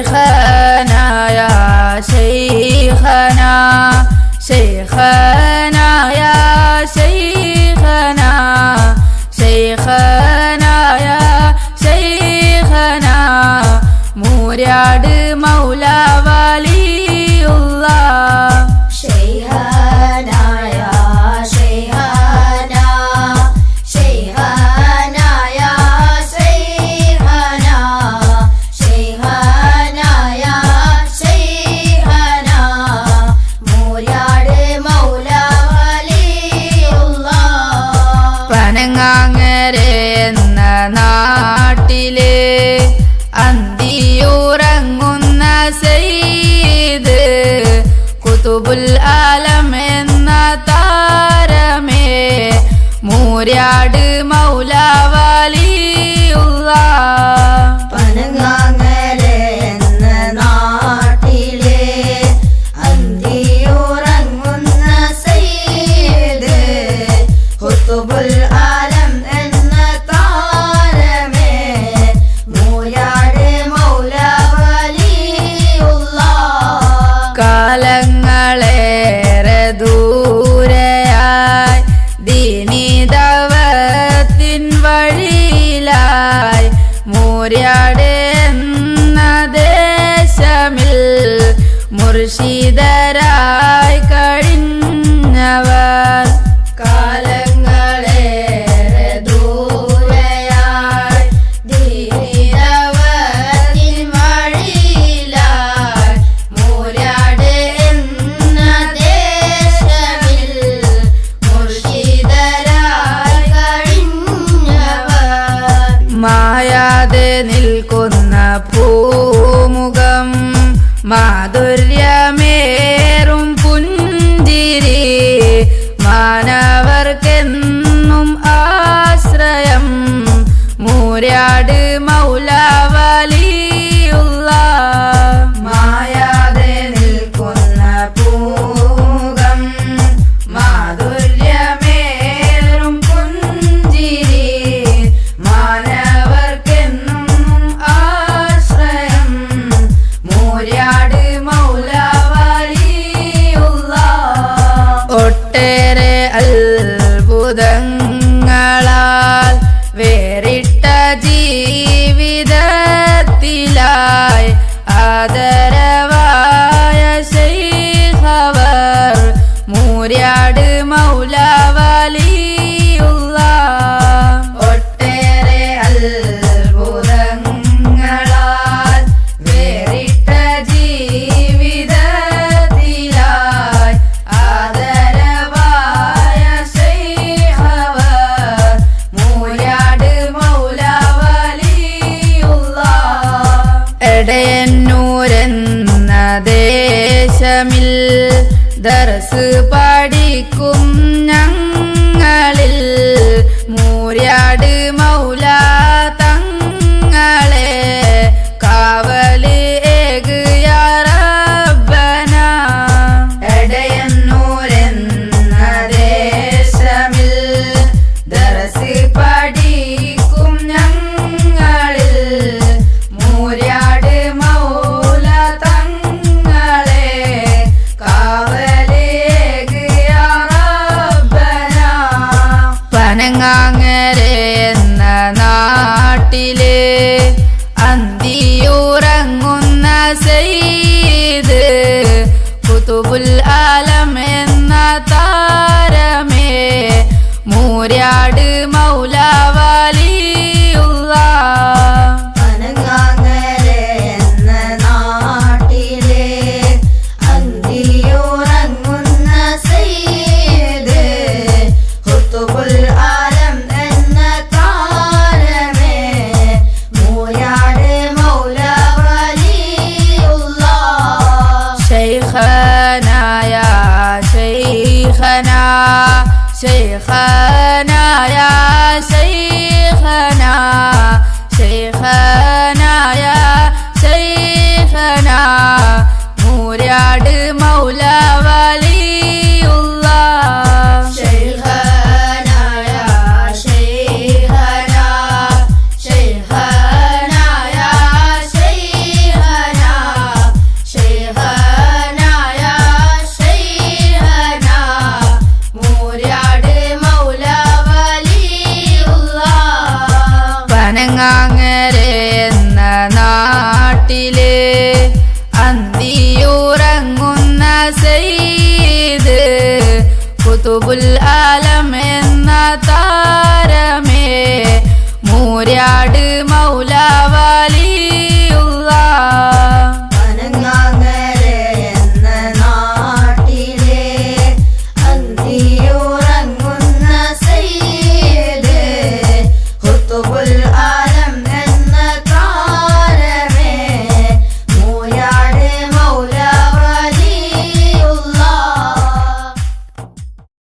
شيخنا يا شيخنا شيخنا يا شيخنا شيخنا يا شيخنا മൂര്യാട് മൗല വലിയുള്ള شيخنا يا شيخنا شيخنا يا شيخنا شيخنا يا شيخنا മൂര്യാട് മൗല വലിയുള്ള പനങ്ങാങ്ങരെ എന്ന നാട്ടിലെ അന്തിയുറങ്ങുന്ന സയ്യിദ് കുതുബുൽ ആലം എന്ന താരമേ മൂര്യാട് മൗല വലിയുള്ള പനങ്ങാങ്ങരെ എന്ന നാട്ടിലെ അന്തിയുറങ്ങുന്ന സയ്യിദ് ഖുതുബുൽ ആലം എന്ന താരമേ മൂര്യാട് മൗല വലിയുള്ള കാലങ്ങളേറെ ദൂരെയായി ദീനിദവത്തിൻ വഴിയിലായി മൂര്യാട് എന്ന ദേശമിൽ മുർഷിദരായി കഴിഞ്ഞവർ കാലങ്ങളേറെ ദൂരെയായി ദീനിദവത്തിൻ വഴിയിലായി മൂര്യാട് എന്ന ദേശമിൽ മുർഷിദരായി കഴിഞ്ഞവർ മായാതെ നിൽക്കുന്ന പൂമുഖം മാധുര്യമേറും പുഞ്ചിരി മാനവർക്കെന്നും ആശ്രയം മൂര്യാട് മൗല വലിയുള്ള മായാതെ നിൽക്കുന്ന പൂമുഖം മാധുര്യമേറും പുഞ്ചിരി മാനവർക്കെന്നും ആശ്രയം മൂര്യാട് മൗല വലിയുള്ള ഒട്ടേറെ അത്ഭുതങ്ങളാൽ വേറിട്ട ജീവിതത്തിലായി ആദരവായ ശൈഖവർ മൂര്യാട് മൗല വലിയുള്ള ഒട്ടേറെ അത്ഭുതങ്ങളാൽ വേറിട്ട ജീവിതത്തിലായി ആദരവായ ശൈഖവർ മൂര്യാട് മൗല വലിയുള്ള എടയന്നൂരെന്ന ദേശമിൽ ദർസ് പഠിക്കും ഞങ്ങളിൽ മൂര്യാട് മൗല തങ്ങളെ കാവല് ഏകിയ റബ്ബന എടയന്നൂരെന്ന ദേശമിൽ ദർസ് പഠിക്കും ഞങ്ങളിൽ മൂര്യാട് മൗല തങ്ങളെ കാവല് ഏകിയ റബ്ബന പനങ്ങാങ്ങരെ എന്ന നാട്ടിലെ അന്തിയുറങ്ങുന്ന സയ്യിദ് കുതുബുൽ ആലം എന്ന താരമേ മൂര്യാട് മൗല വലിയുള്ള പനങ്ങാങ്ങരെ എന്ന നാട്ടിലെ അന്തിയുറങ്ങുന്ന സയ്യിദ് ഖുതുബുൽ ആലം എന്ന താരമേ മൂര്യാട് മൗല വലിയുള്ള شيخنا يا شيخنا شيخنا يا شيخنا ചെങ്ങാങ്ങരെ എന്ന നാട്ടിലെ അന്തിയുറങ്ങുന്ന സയ്യിദ് ഖുതുബുൽ ആലം എന്ന താരമേ മൂര്യാട്